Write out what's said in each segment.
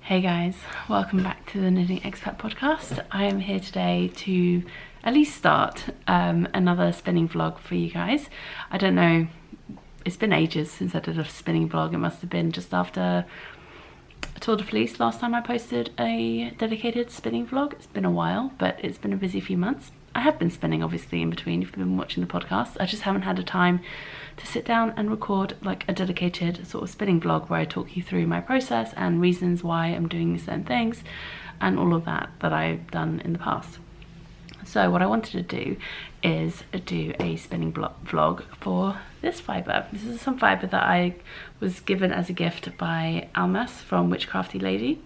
Hey guys, welcome back to the Knitting Expat Podcast. I am here today to at least start another spinning vlog for you guys. I don't know, it's been ages since I did a spinning vlog. It must have been just after Tour de Fleece last time I posted a dedicated spinning vlog. It's been a while, but it's been a busy few months. I have been spinning obviously in between if you've been watching the podcast. I just haven't had a time to sit down and record like a dedicated sort of spinning vlog where I talk you through my process and reasons why I'm doing certain things and all of that I've done in the past. So what I wanted to do is do a spinning vlog for this fibre. This is some fibre that I was given as a gift by Almas from Witchcrafty Lady.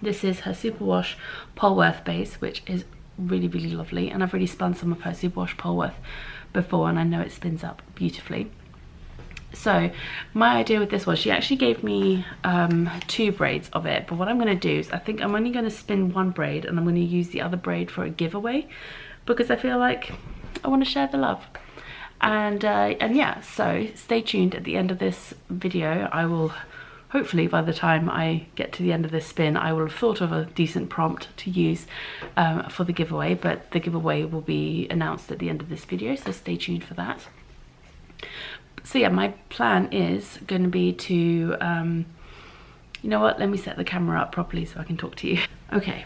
This is her superwash Polworth base, which is really lovely, and I've already spun some of her superwash Polworth before and I know it spins up beautifully. So my idea with this was she actually gave me 2 braids of it, but what I'm going to do is I think I'm only going to spin 1 braid and I'm going to use the other braid for a giveaway because I feel like I want to share the love. And yeah, so stay tuned. At the end of this video I will hopefully, by the time I get to the end of this spin, I will have thought of a decent prompt to use for the giveaway, but the giveaway will be announced at the end of this video, so stay tuned for that. So yeah, my plan is going to be to, you know what, let me set the camera up properly so I can talk to you. Okay,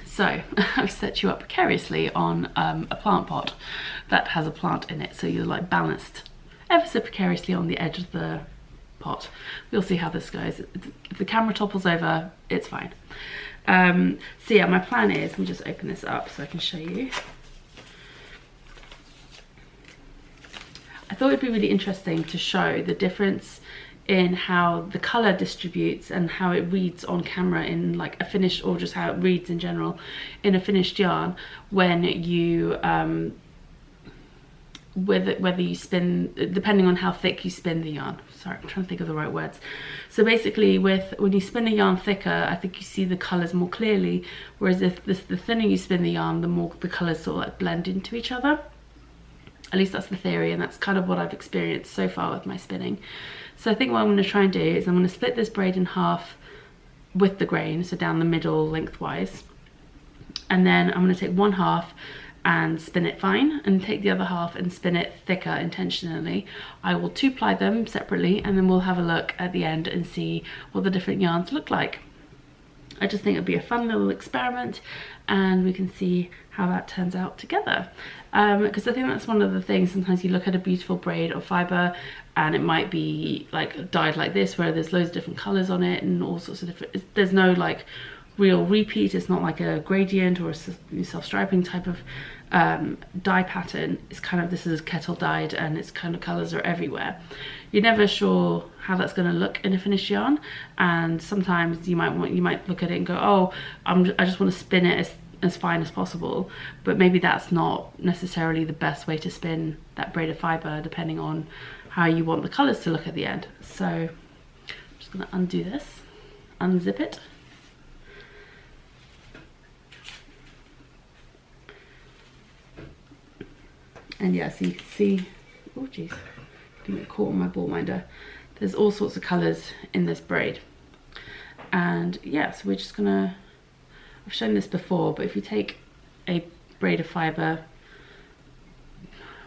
so I've set you up precariously on a plant pot that has a plant in it, so you're like balanced ever so precariously on the edge of the pot. We'll see how this goes. If the camera topples over, it's fine. So yeah, my plan is, let me just open this up so I can show you. I thought it'd be really interesting to show the difference in how the colour distributes and how it reads on camera in like a finished, or just how it reads in general in a finished yarn when you whether you spin, depending on how thick you spin the yarn. Sorry, I'm trying to think of the right words. So basically when you spin a yarn thicker, I think you see the colours more clearly, whereas if the thinner you spin the yarn, the more the colours sort of like blend into each other. At least that's the theory, and that's kind of what I've experienced so far with my spinning. So I think what I'm going to try and do is I'm going to split this braid in half with the grain, so down the middle lengthwise, and then I'm going to take one half and spin it fine, and take the other half and spin it thicker intentionally. I will 2-ply them separately, and then we'll have a look at the end and see what the different yarns look like. I just think it'd be a fun little experiment, and we can see how that turns out together. Because I think that's one of the things, sometimes you look at a beautiful braid or fibre and it might be like dyed like this, where there's loads of different colours on it and all sorts of different, there's no like real repeat. It's not like a gradient or a self-striping type of dye pattern. It's kind of, this is kettle dyed and its kind of colours are everywhere. You're never sure how that's going to look in a finished yarn, and sometimes you might look at it and go, oh, I just want to spin it as fine as possible, but maybe that's not necessarily the best way to spin that braid of fibre, depending on how you want the colours to look at the end. So I'm just going to undo this, unzip it. And yeah, so you can see, oh geez, didn't get caught on my ball minder. There's all sorts of colours in this braid. And yeah, so we're just gonna, I've shown this before, but if you take a braid of fibre,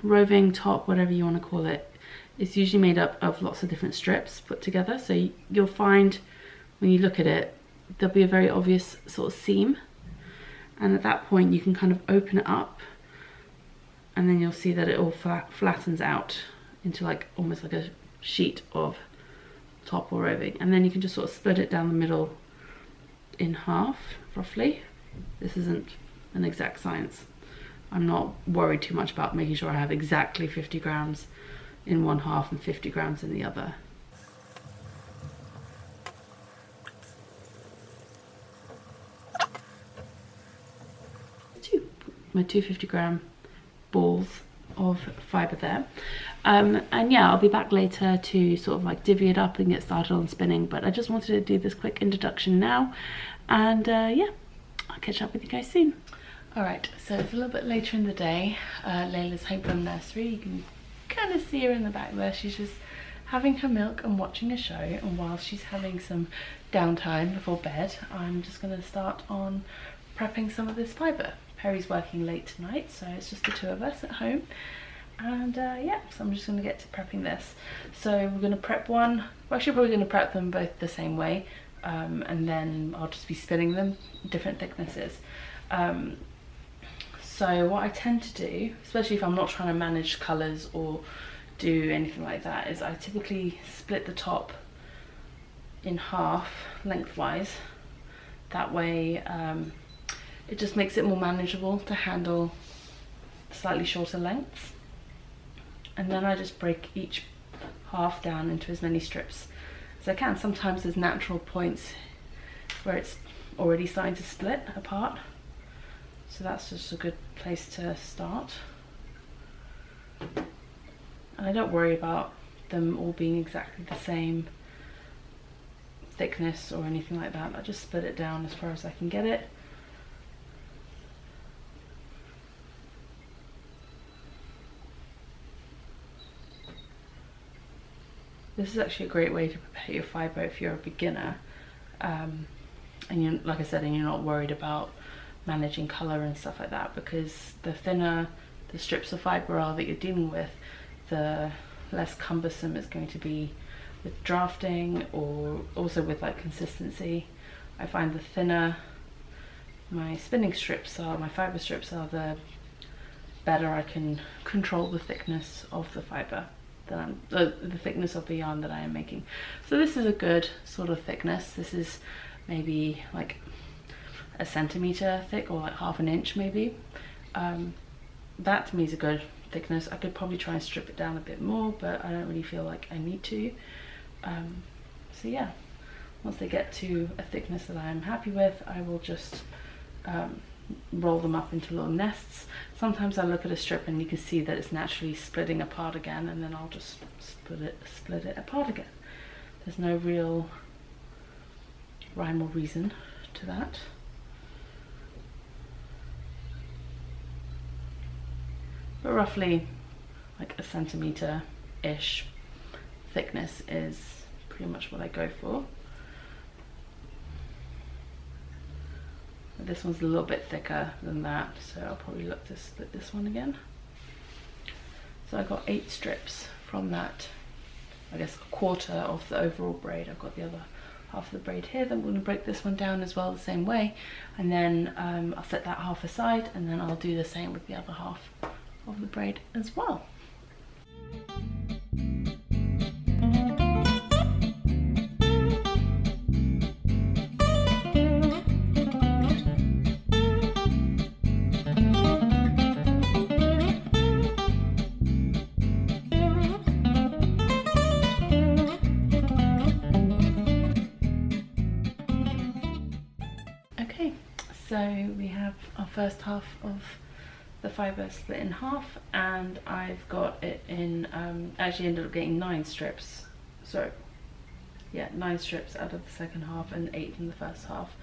roving top, whatever you want to call it, it's usually made up of lots of different strips put together. So you'll find when you look at it, there'll be a very obvious sort of seam. And at that point you can kind of open it up, and then you'll see that it all flattens out into like almost like a sheet of top or roving, and then you can just sort of split it down the middle in half roughly. This isn't an exact science. I'm not worried too much about making sure I have exactly 50 grams in one half and 50 grams in the other. My 250 gram balls of fibre there, and yeah, I'll be back later to sort of like divvy it up and get started on spinning, but I just wanted to do this quick introduction now, and yeah, I'll catch up with you guys soon. Alright, so it's a little bit later in the day. Layla's home from nursery. You can kind of see her in the back there. She's just having her milk and watching a show, and while she's having some downtime before bed, I'm just going to start on prepping some of this fibre. Perry's working late tonight, so it's just the two of us at home. And yeah, so I'm just going to get to prepping this. So we're going to prep one, we're actually probably going to prep them both the same way, and then I'll just be spinning them different thicknesses. So what I tend to do, especially if I'm not trying to manage colours or do anything like that, is I typically split the top in half lengthwise. That way it just makes it more manageable to handle slightly shorter lengths. And then I just break each half down into as many strips as I can. Sometimes there's natural points where it's already starting to split apart, so that's just a good place to start. And I don't worry about them all being exactly the same thickness or anything like that. I just split it down as far as I can get it. This is actually a great way to prepare your fibre if you're a beginner, and you, like I said, and you're not worried about managing colour and stuff like that, because the thinner the strips of fibre are that you're dealing with, the less cumbersome it's going to be with drafting, or also with like consistency. I find the thinner my spinning strips are, my fibre strips are, the better I can control the thickness of the fibre. The thickness of the yarn that I am making. So this is a good sort of thickness. This is maybe like a centimetre thick, or like half an inch maybe. That to me is a good thickness. I could probably try and strip it down a bit more, but I don't really feel like I need to. So yeah, once they get to a thickness that I am happy with, I will just roll them up into little nests. Sometimes I look at a strip and you can see that it's naturally splitting apart again, and then I'll just split it apart again. There's no real rhyme or reason to that. But roughly like a centimetre-ish thickness is pretty much what I go for. This one's a little bit thicker than that, so I'll probably look to split this one again. So I got 8 strips from that, I guess a quarter of the overall braid. I've got the other half of the braid here. Then I'm going to break this one down as well the same way, and then I'll set that half aside, and then I'll do the same with the other half of the braid as well. So we have our first half of the fibre split in half, and I've got it in, actually ended up getting 9 strips. So yeah, 9 strips out of the second half and 8 in the first half.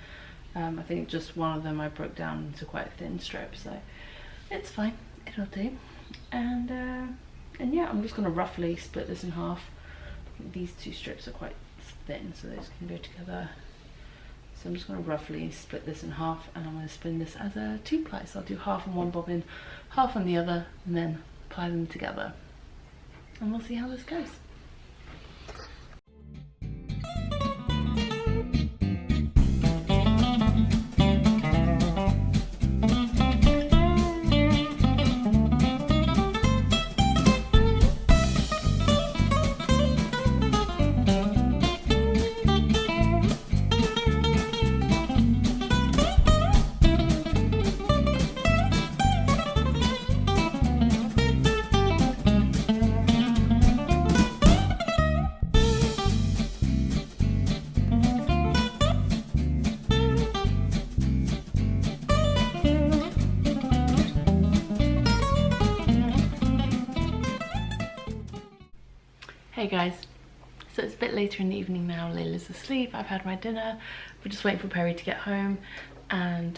I think just one of them I broke down into quite a thin strip, so it's fine, it'll do. And yeah, I'm just going to roughly split this in half. These 2 strips are quite thin, so those can go together. So I'm just going to roughly split this in half, and I'm going to spin this as a 2-ply. So I'll do half on one bobbin, half on the other, and then ply them together. And we'll see how this goes. Hey guys, so it's a bit later in the evening now. Layla's asleep, I've had my dinner, we're just waiting for Perry to get home, and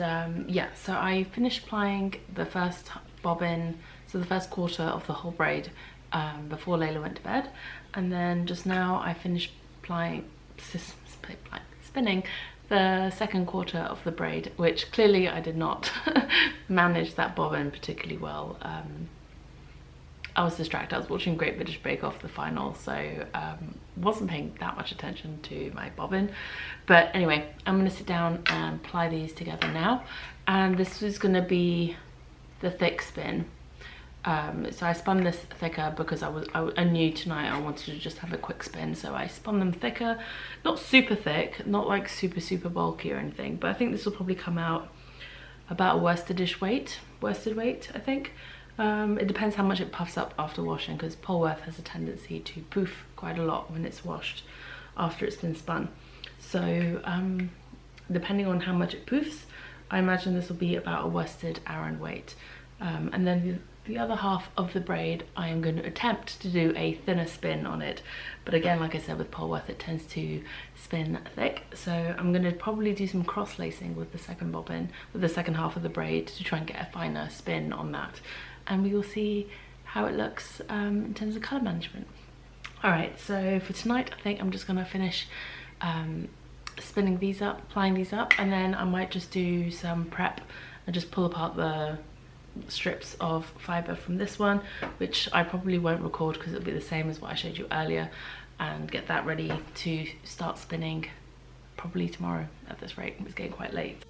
yeah, so I finished plying the first bobbin, so the first quarter of the whole braid, before Layla went to bed, and then just now I finished spinning the second quarter of the braid, which clearly I did not manage that bobbin particularly well. I was distracted. I was watching Great British Bake Off, the final, so wasn't paying that much attention to my bobbin. But anyway, I'm going to sit down and ply these together now, and this is going to be the thick spin. So I spun this thicker because I knew tonight I wanted to just have a quick spin, so I spun them thicker, not super thick, not like super bulky or anything, but I think this will probably come out about a worsted weight, I think. It depends how much it puffs up after washing, because Polworth has a tendency to poof quite a lot when it's washed after it's been spun. So depending on how much it poofs, I imagine this will be about a worsted Aran weight. And then the other half of the braid, I am going to attempt to do a thinner spin on it. But again, like I said, with Polworth, it tends to spin thick. So I'm going to probably do some cross lacing with the second bobbin, with the second half of the braid, to try and get a finer spin on that. And we will see how it looks in terms of colour management. Alright, so for tonight, I think I'm just going to finish spinning these up, applying these up, and then I might just do some prep and just pull apart the strips of fibre from this one, which I probably won't record because it'll be the same as what I showed you earlier, and get that ready to start spinning probably tomorrow at this rate. It's getting quite late.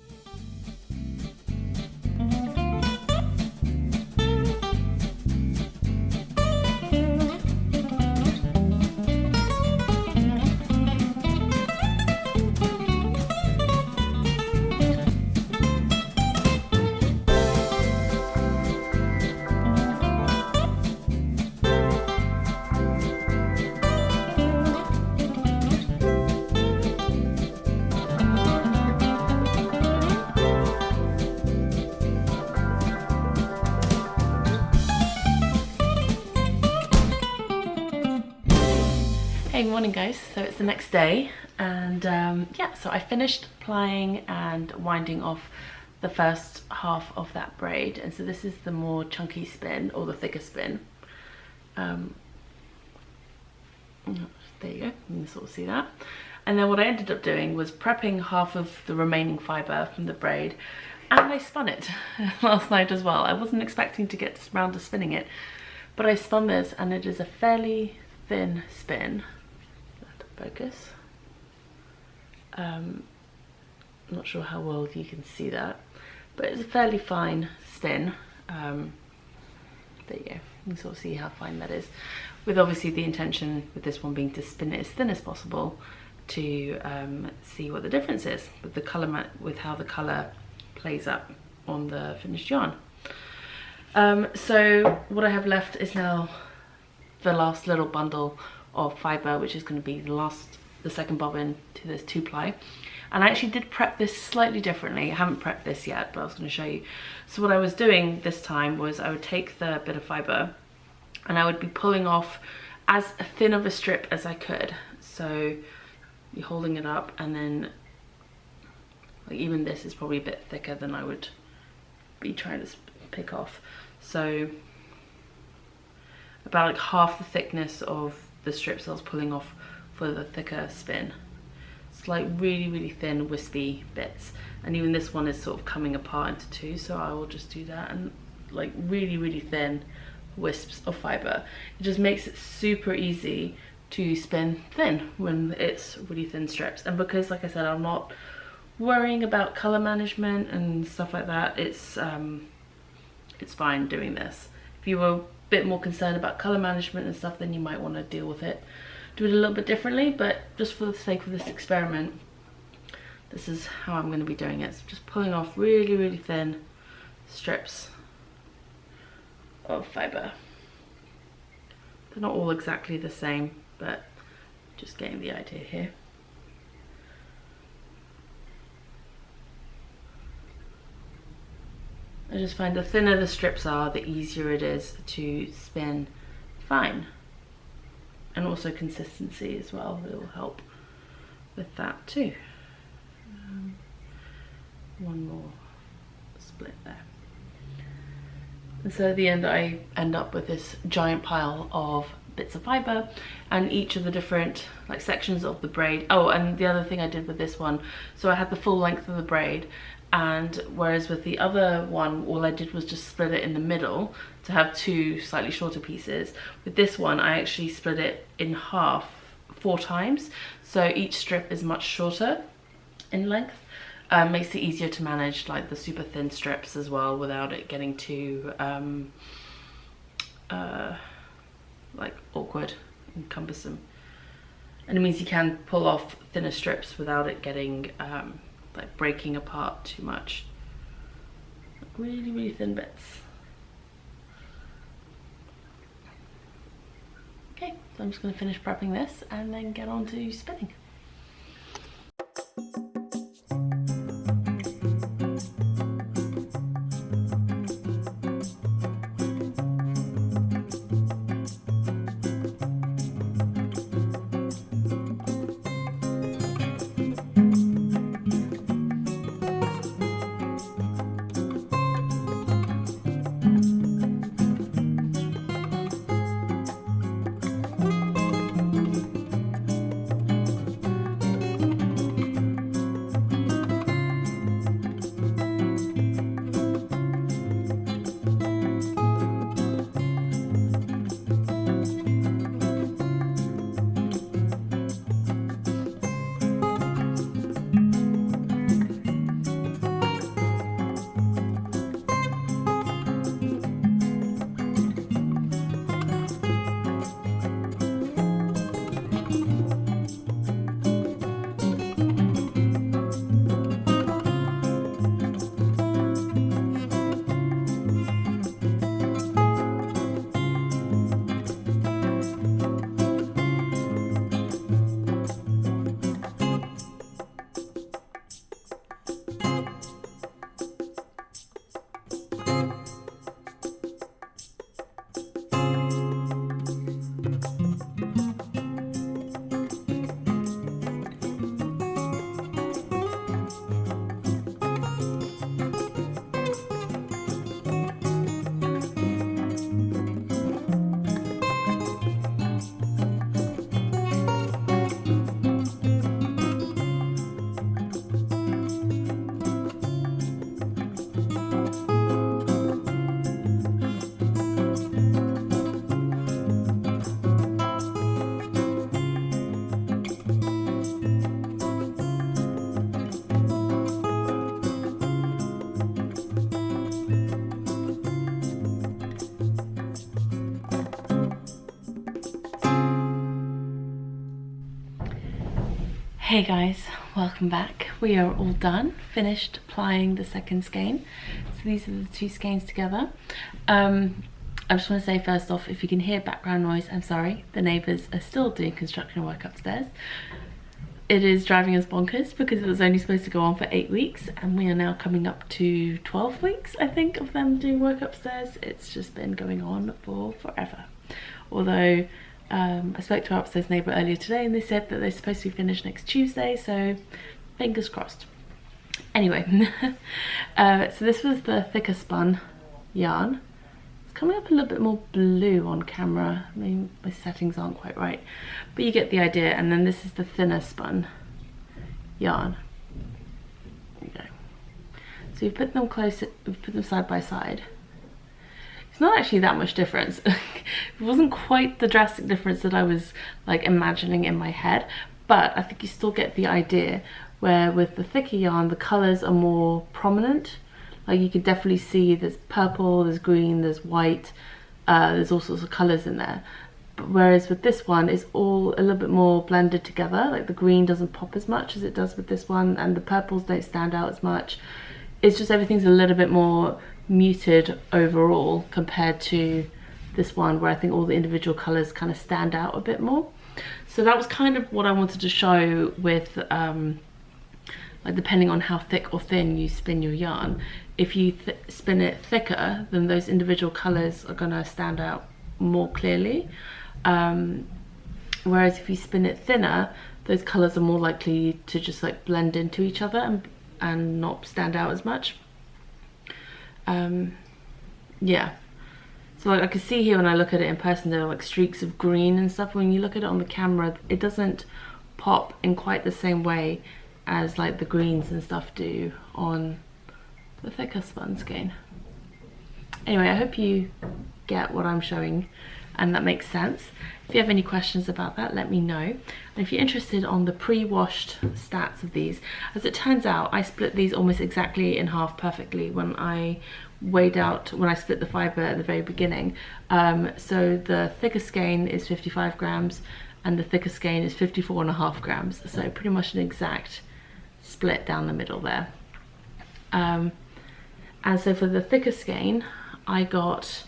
Hey, morning guys. So it's the next day, and yeah, so I finished plying and winding off the first half of that braid, and so this is the more chunky spin, or the thicker spin. There you go, you can sort of see that. And then what I ended up doing was prepping half of the remaining fibre from the braid, and I spun it last night as well. I wasn't expecting to get around to spinning it, but I spun this, and it is a fairly thin spin. Focus. I'm not sure how well you can see that, but it's a fairly fine spin. There you go, you can sort of see how fine that is, with obviously the intention with this one being to spin it as thin as possible to see what the difference is with the colour, with how the colour plays up on the finished yarn. So what I have left is now the last little bundle of fibre, which is going to be the second bobbin to this 2-ply. And I actually did prep this slightly differently. I haven't prepped this yet, but I was going to show you. So what I was doing this time was I would take the bit of fibre and I would be pulling off as thin of a strip as I could. So you're holding it up, and then like even this is probably a bit thicker than I would be trying to pick off. So about like half the thickness of the strips I was pulling off for the thicker spin. It's like really thin wispy bits, and even this one is sort of coming apart into two, so I will just do that, and like really thin wisps of fibre. It just makes it super easy to spin thin when it's really thin strips. And because, like I said, I'm not worrying about colour management and stuff like that, it's fine doing this. If you were bit more concerned about colour management and stuff, then you might want to do it a little bit differently, but just for the sake of this experiment, this is how I'm going to be doing it. So just pulling off really thin strips of fibre. They're not all exactly the same, but just getting the idea here. I just find the thinner the strips are, the easier it is to spin fine. And also consistency as well, it will help with that too. One more split there. And so at the end I end up with this giant pile of bits of fiber, and each of the different like sections of the braid. Oh, and the other thing I did with this one, so I had the full length of the braid, and whereas with the other one all I did was just split it in the middle to have two slightly shorter pieces. With this one I actually split it in half 4 times, so each strip is much shorter in length. Makes it easier to manage like the super thin strips as well without it getting too like awkward and cumbersome, and it means you can pull off thinner strips without it getting like breaking apart too much. Like really thin bits. Okay, so I'm just going to finish prepping this and then get on to spinning. Hey guys, welcome back. We are all done, finished plying the second skein. So these are the 2 skeins together. I just want to say first off, if you can hear background noise, I'm sorry. The neighbours are still doing construction work upstairs. It is driving us bonkers because it was only supposed to go on for 8 weeks and we are now coming up to 12 weeks, I think, of them doing work upstairs. It's just been going on for forever. Although I spoke to our upstairs neighbour earlier today and they said that they're supposed to be finished next Tuesday, so fingers crossed. Anyway, so this was the thicker spun yarn. It's coming up a little bit more blue on camera. I mean, my settings aren't quite right, but you get the idea. And then this is the thinner spun yarn. There you go. So you've put them close, we've put them side by side. It's not actually that much difference. It wasn't quite the drastic difference that I was like imagining in my head, but I think you still get the idea where with the thicker yarn the colours are more prominent. Like you can definitely see there's purple, there's green, there's white, there's all sorts of colours in there. But whereas with this one it's all a little bit more blended together. Like the green doesn't pop as much as it does with this one, and the purples don't stand out as much. It's just everything's a little bit more muted overall compared to this one, where I think all the individual colours kind of stand out a bit more. So that was kind of what I wanted to show with like depending on how thick or thin you spin your yarn. If you spin it thicker, then those individual colours are going to stand out more clearly, whereas if you spin it thinner, those colours are more likely to just like blend into each other and not stand out as much. Yeah, So I can see here when I look at it in person, there are like streaks of green and stuff. When you look at it on the camera, it doesn't pop in quite the same way as like the greens and stuff do on the thicker spun skein. Anyway, I hope you get what I'm showing and that makes sense. If you have any questions about that, let me know. And if you're interested on the pre-washed stats of these, as it turns out, I split these almost exactly in half perfectly when I split the fibre at the very beginning. So the thicker skein is 55 grams and the thicker skein is 54.5 grams. So pretty much an exact split down the middle there. And so for the thicker skein, I got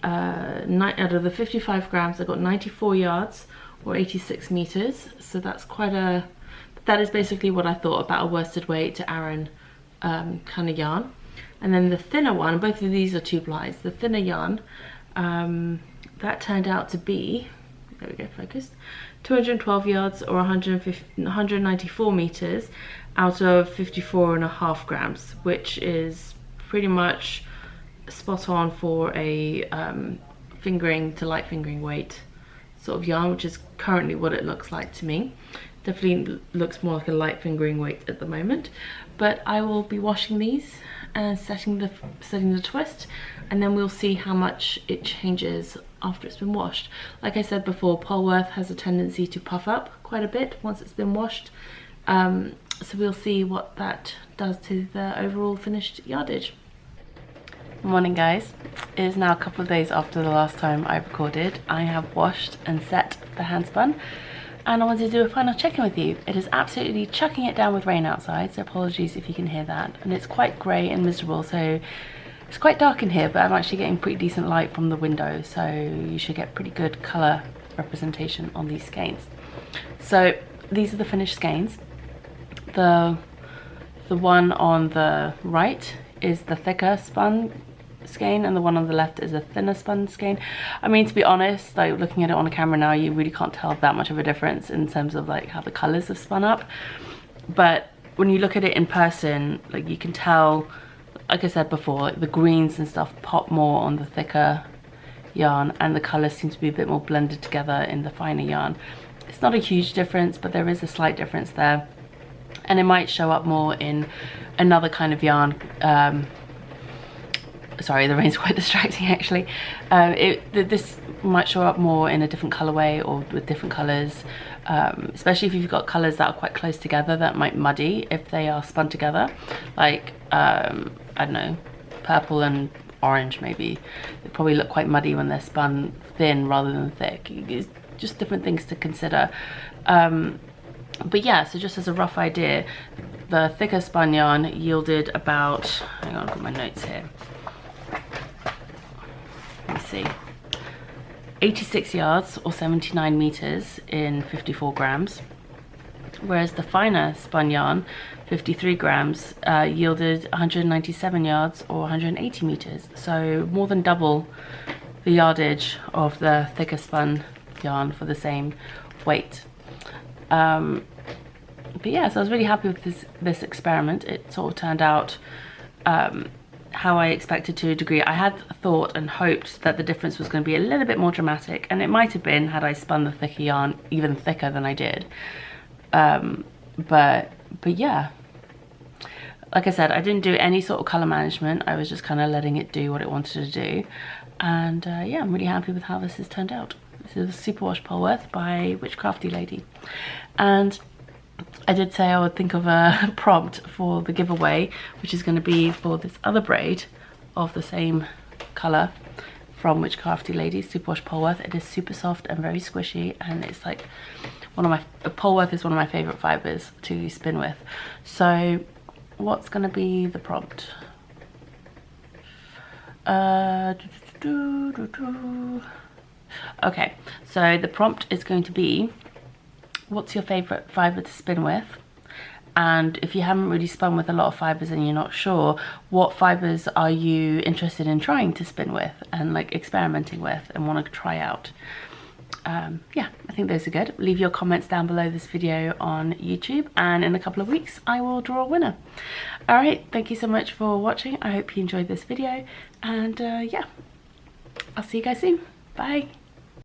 out of the 55 grams, I got 94 yards or 86 meters. So that's that is basically what I thought about a worsted weight to Aran kind of yarn. And then the thinner one, both of these are 2 plies. The thinner yarn, that turned out to be, there we go, focused, 212 yards or 194 meters out of 54.5 grams, which is pretty much spot on for a fingering to light fingering weight sort of yarn, which is currently what it looks like to me. Definitely looks more like a light fingering weight at the moment, but I will be washing these and setting the twist, and then we'll see how much it changes after it's been washed. Like I said before, Polworth has a tendency to puff up quite a bit once it's been washed, so we'll see what that does to the overall finished yardage. Morning guys, it is now a couple of days after the last time I recorded. I have washed and set the hand spun, and I wanted to do a final check-in with you. It is absolutely chucking it down with rain outside, so apologies if you can hear that. And it's quite grey and miserable, so it's quite dark in here, but I'm actually getting pretty decent light from the window, so you should get pretty good colour representation on these skeins. So these are the finished skeins. The one on the right is the thicker spun skein and the one on the left is a thinner spun skein. I mean, to be honest, like looking at it on a camera now, you really can't tell that much of a difference in terms of like how the colors have spun up, but when you look at it in person, like you can tell, like I said before, like the greens and stuff pop more on the thicker yarn and the colors seem to be a bit more blended together in the finer yarn. It's not a huge difference, but there is a slight difference there, and it might show up more in another kind of yarn. Sorry, the rain's quite distracting actually. This might show up more in a different colorway or with different colors, especially if you've got colors that are quite close together that might muddy if they are spun together, like I don't know, purple and orange maybe. They probably look quite muddy when they're spun thin rather than thick. It's just different things to consider. But yeah, so just as a rough idea, the thicker spun yarn yielded about, hang on, I've got my notes here. Let me see, 86 yards or 79 meters in 54 grams, whereas the finer spun yarn, 53 grams, yielded 197 yards or 180 meters, so more than double the yardage of the thicker spun yarn for the same weight. But yeah, so I was really happy with this experiment. It sort of turned out how I expected to a degree. I had thought and hoped that the difference was going to be a little bit more dramatic, and it might have been had I spun the thicker yarn even thicker than I did. But yeah, like I said, I didn't do any sort of colour management. I was just kind of letting it do what it wanted to do, and yeah, I'm really happy with how this has turned out. This is a Superwash Polworth by Witchcrafty Lady, and I did say I would think of a prompt for the giveaway, which is going to be for this other braid of the same colour from Witchcrafty Lady, Superwash Polworth. It is super soft and very squishy, and it's like Polworth is one of my favourite fibres to spin with. So what's going to be the prompt? Okay, so the prompt is going to be, what's your favourite fibre to spin with? And if you haven't really spun with a lot of fibres and you're not sure, what fibres are you interested in trying to spin with and like experimenting with and want to try out? Yeah, I think those are good. Leave your comments down below this video on YouTube, and in a couple of weeks I will draw a winner. Alright, thank you so much for watching. I hope you enjoyed this video, and yeah, I'll see you guys soon. Bye.